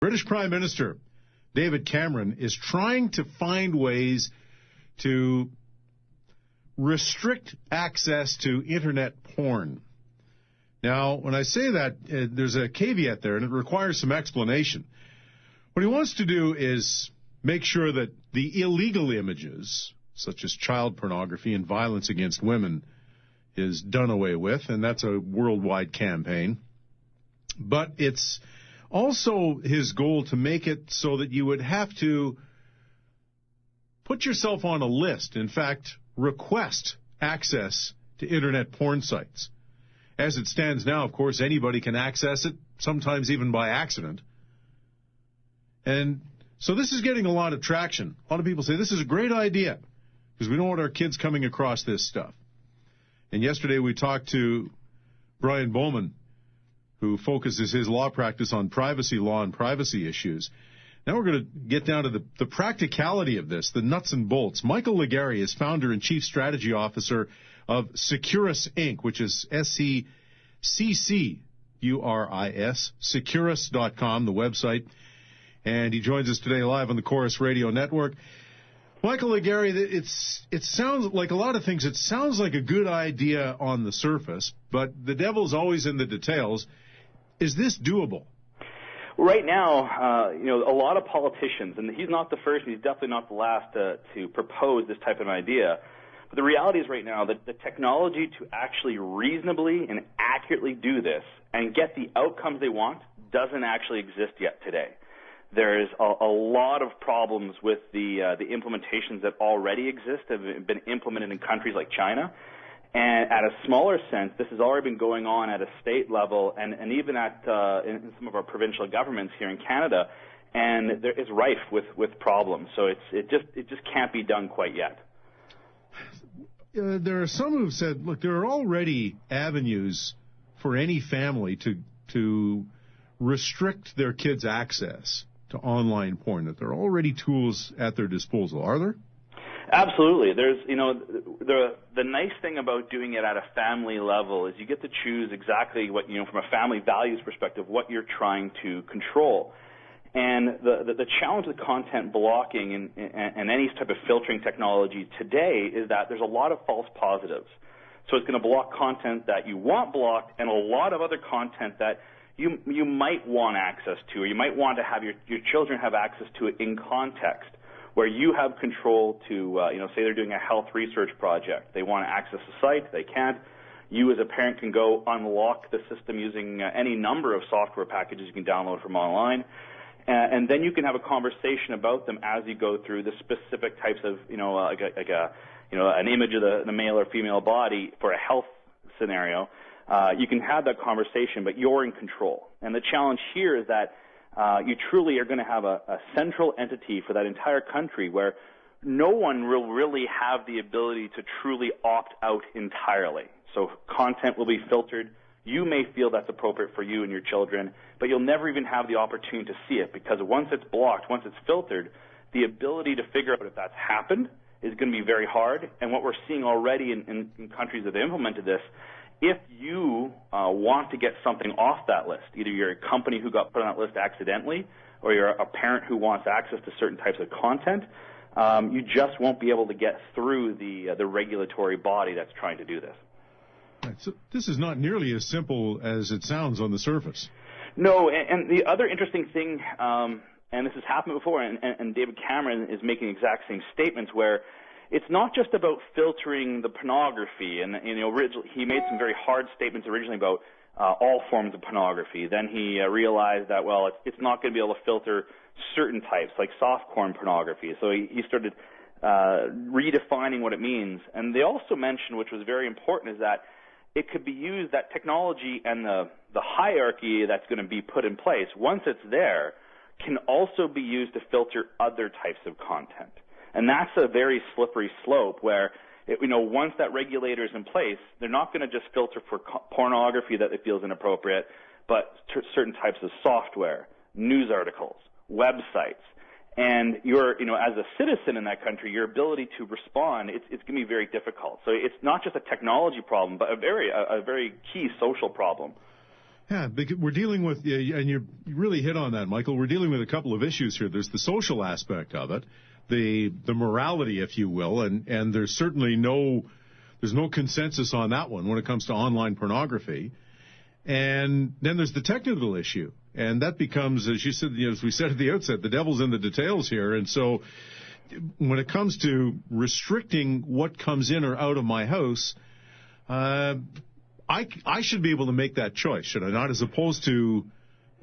British Prime Minister David Cameron is trying to find ways to restrict access to Internet porn. Now, when I say that, there's a caveat there, and it requires some explanation. What he wants to do is make sure that the illegal images, such as child pornography and violence against women, is done away with, and that's a worldwide campaign. But it's also his goal to make it so that you would have to put yourself on a list, in fact, request access to Internet porn sites. As it stands now, of course, anybody can access it, sometimes even by accident. And so this is getting a lot of traction. A lot of people say this is a great idea because we don't want our kids coming across this stuff. And yesterday we talked to Brian Bowman, who focuses his law practice on privacy law and privacy issues. Now we're going to get down to the practicality of this, the nuts and bolts. Michael Legary is founder and chief strategy officer of Seccuris, Inc., which is SECCURIS, Seccuris.com, the website. And he joins us today live on the Chorus Radio Network. Michael Legary, it sounds like a lot of things. It sounds like a good idea on the surface, but the devil's always in the details. Is this doable? Right now, a lot of politicians, and he's not the first, and he's definitely not the last to propose this type of idea. But the reality is right now that the technology to actually reasonably and accurately do this and get the outcomes they want doesn't actually exist yet today. There's a lot of problems with the implementations that already exist, have been implemented in countries like China. And at a smaller sense, this has already been going on at a state level and even at in some of our provincial governments here in Canada, and there is rife with problems. So it just can't be done quite yet. There are some who've said, look, there are already avenues for any family to restrict their kids' access to online porn, that there are already tools at their disposal. Are there? Absolutely. There's, the nice thing about doing it at a family level is you get to choose exactly what, from a family values perspective, what you're trying to control. And the challenge with content blocking and any type of filtering technology today is that there's a lot of false positives. So it's going to block content that you want blocked and a lot of other content that you might want access to, or you might want to have your children have access to it in context, where you have control to, say they're doing a health research project. They want to access the site. They can't. You as a parent can go unlock the system using any number of software packages you can download from online. And then you can have a conversation about them as you go through the specific types of, an image of the male or female body for a health scenario. You can have that conversation, but you're in control. And the challenge here is that you truly are going to have a central entity for that entire country where no one will really have the ability to truly opt out entirely. So content will be filtered. You may feel that's appropriate for you and your children, but you'll never even have the opportunity to see it because once it's blocked, once it's filtered, the ability to figure out if that's happened is going to be very hard. And what we're seeing already in countries that have implemented this, if you want to get something off that list, either you're a company who got put on that list accidentally or you're a parent who wants access to certain types of content, you just won't be able to get through the regulatory body that's trying to do this. Right, so this is not nearly as simple as it sounds on the surface. No, and the other interesting thing, and this has happened before, and David Cameron is making exact same statements where it's not just about filtering the pornography, and he made some very hard statements originally about all forms of pornography. Then he realized that it's not going to be able to filter certain types like softcore pornography. So he started redefining what it means. And they also mentioned, which was very important, is that it could be used, that technology and the hierarchy that's going to be put in place, once it's there, can also be used to filter other types of content. And that's a very slippery slope where, once that regulator is in place, they're not going to just filter for pornography that it feels inappropriate, but certain types of software, news articles, websites. And as a citizen in that country, your ability to respond, it's going to be very difficult. So it's not just a technology problem, but a very key social problem. Yeah, because we're dealing with, and you really hit on that, Michael. We're dealing with a couple of issues here. There's the social aspect of it, the morality, if you will, and there's certainly there's no consensus on that one when it comes to online pornography. And then there's the technical issue, and that becomes, as you said, as we said at the outset, the devil's in the details here. And so, when it comes to restricting what comes in or out of my house, I should be able to make that choice, should I not? As opposed to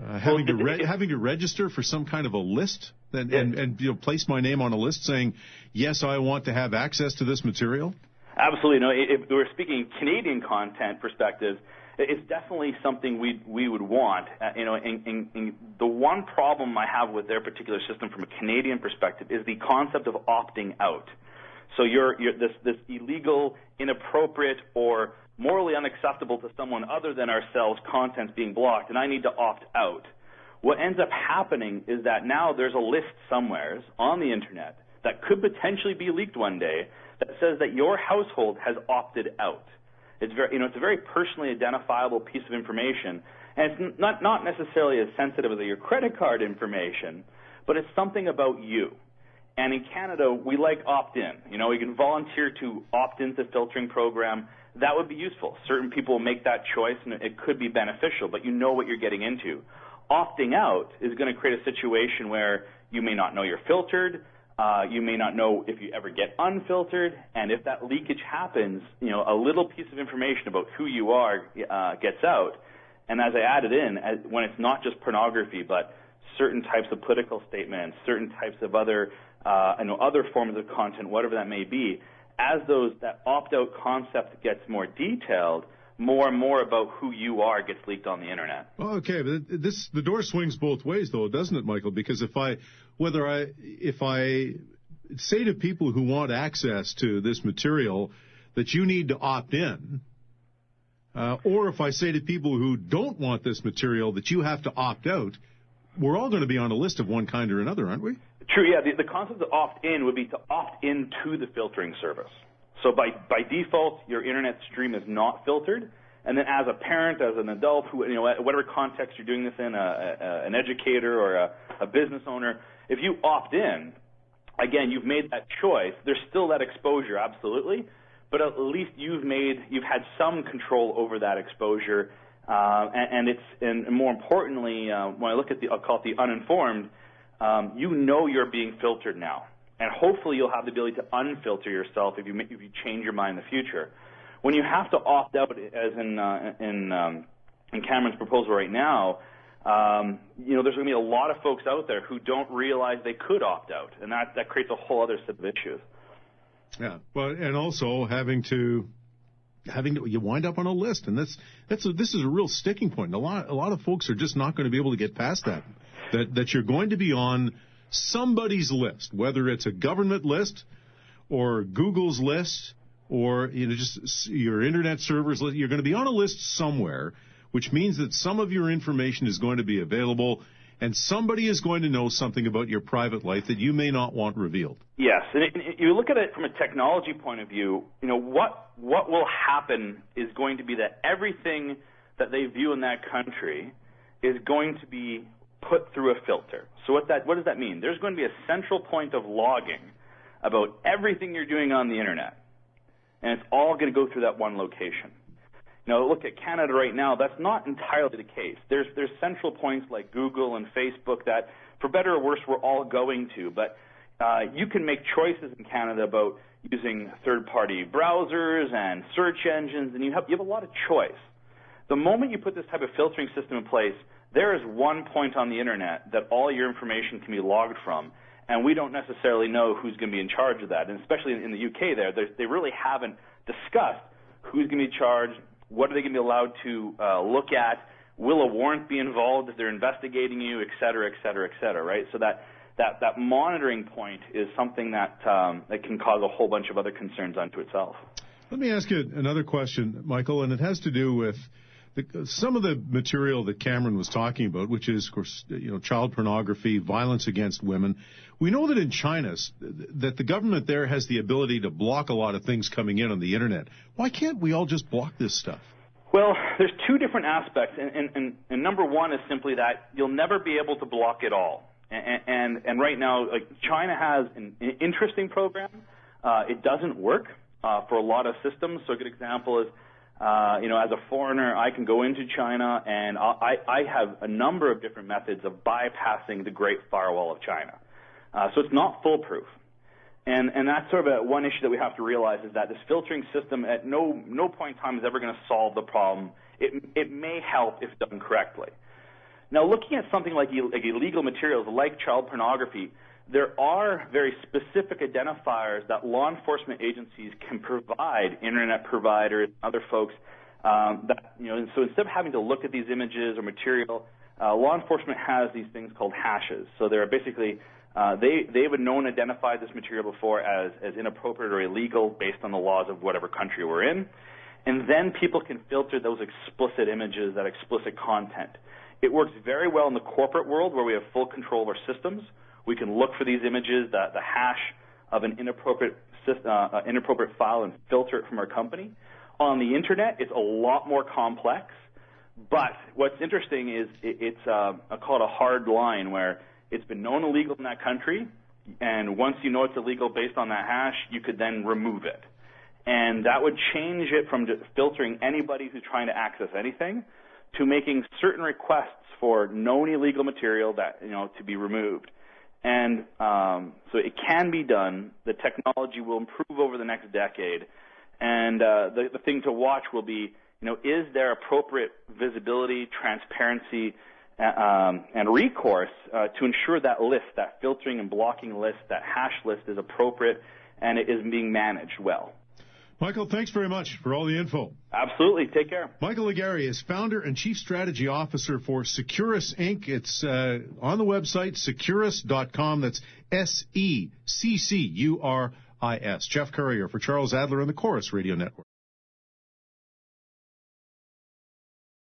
having to register for some kind of a list and place my name on a list saying, yes, I want to have access to this material. Absolutely. No, if we're speaking Canadian content perspective, it's definitely something we would want. And the one problem I have with their particular system from a Canadian perspective is the concept of opting out. So you're this illegal, inappropriate, or morally unacceptable to someone other than ourselves content's being blocked, and I need to opt out. What ends up happening is that now there's a list somewhere on the internet that could potentially be leaked one day that says that your household has opted out. It's it's a very personally identifiable piece of information, and it's not necessarily as sensitive as your credit card information, but it's something about you. And in Canada, we like opt-in. You can volunteer to opt into the filtering program. That would be useful. Certain people make that choice, and it could be beneficial, but you know what you're getting into. Opting out is going to create a situation where you may not know you're filtered. You may not know if you ever get unfiltered, and if that leakage happens, a little piece of information about who you are gets out. And as I added in, when it's not just pornography, but certain types of political statements, certain types of other forms of content, whatever that may be, as that opt-out concept gets more detailed, more and more about who you are gets leaked on the internet. Well, okay, but the door swings both ways, though, doesn't it, Michael? Because if I say to people who want access to this material that you need to opt in, or if I say to people who don't want this material that you have to opt out, we're all going to be on a list of one kind or another, aren't we? True, yeah. The concept of opt-in would be to opt into the filtering service. So by default, your internet stream is not filtered, and then as a parent, as an adult, whatever context you're doing this in, an educator or a business owner, if you opt in, again, you've made that choice. There's still that exposure, absolutely, but at least you've had some control over that exposure, and more importantly, when I look at I'll call it the uninformed, you're being filtered now. And hopefully you'll have the ability to unfilter yourself if you change your mind in the future. When you have to opt out, as in Cameron's proposal right now, there's going to be a lot of folks out there who don't realize they could opt out, and that creates a whole other set of issues. Yeah, well, and also having to you wind up on a list, and this is a real sticking point. And a lot of folks are just not going to be able to get past that you're going to be on somebody's list, whether it's a government list or Google's list or just your internet server's list. You're going to be on a list somewhere, which means that some of your information is going to be available, and somebody is going to know something about your private life that you may not want revealed. Yes, and you look at it from a technology point of view. What will happen is going to be that everything that they view in that country is going to be put through a filter. So what does that mean? There's going to be a central point of logging about everything you're doing on the internet, and it's all going to go through that one location. Look at Canada right now. That's not entirely the case. There's central points like Google and Facebook that, for better or worse, we're all going to. But you can make choices in Canada about using third-party browsers and search engines, and you have a lot of choice. The moment you put this type of filtering system in place, there is one point on the internet that all your information can be logged from, and we don't necessarily know who's going to be in charge of that. And especially in the UK they really haven't discussed who's going to be charged, what are they going to be allowed to look at, will a warrant be involved if they're investigating you, et cetera, et cetera, et cetera, right? So that monitoring point is something that can cause a whole bunch of other concerns unto itself. Let me ask you another question, Michael, and it has to do with some of the material that Cameron was talking about, which is, of course, child pornography, violence against women. We know that in China, that the government there has the ability to block a lot of things coming in on the internet. Why can't we all just block this stuff? Well, there's two different aspects, and number one is simply that you'll never be able to block it all. And right now, like, China has an interesting program. It doesn't work for a lot of systems. So a good example is, as a foreigner, I can go into China, and I have a number of different methods of bypassing the Great Firewall of China. So it's not foolproof. And that's sort of one issue that we have to realize, is that this filtering system at no point in time is ever going to solve the problem. It may help if done correctly. Now, looking at something like illegal materials like child pornography, there are very specific identifiers that law enforcement agencies can provide internet providers, other folks, so instead of having to look at these images or material, law enforcement has these things called hashes. So they're basically they would know and identify this material before as inappropriate or illegal based on the laws of whatever country we're in. And then people can filter those explicit images, that explicit content. It works very well in the corporate world where we have full control of our systems. We can look for these images, the hash of an inappropriate file, and filter it from our company. On the Internet, it's a lot more complex. But what's interesting is it's I call it a hard line, where it's been known illegal in that country, and once you know it's illegal based on that hash, you could then remove it. And that would change it from just filtering anybody who's trying to access anything to making certain requests for known illegal material that, to be removed. And so it can be done. The technology will improve over the next decade. And the thing to watch will be, is there appropriate visibility, transparency, and recourse to ensure that list, that filtering and blocking list, that hash list is appropriate and it is being managed well. Michael, thanks very much for all the info. Absolutely. Take care. Michael Legary is founder and chief strategy officer for Seccuris, Inc. It's on the website, seccuris.com. That's Seccuris. Geoff Currier for Charles Adler and the Chorus Radio Network.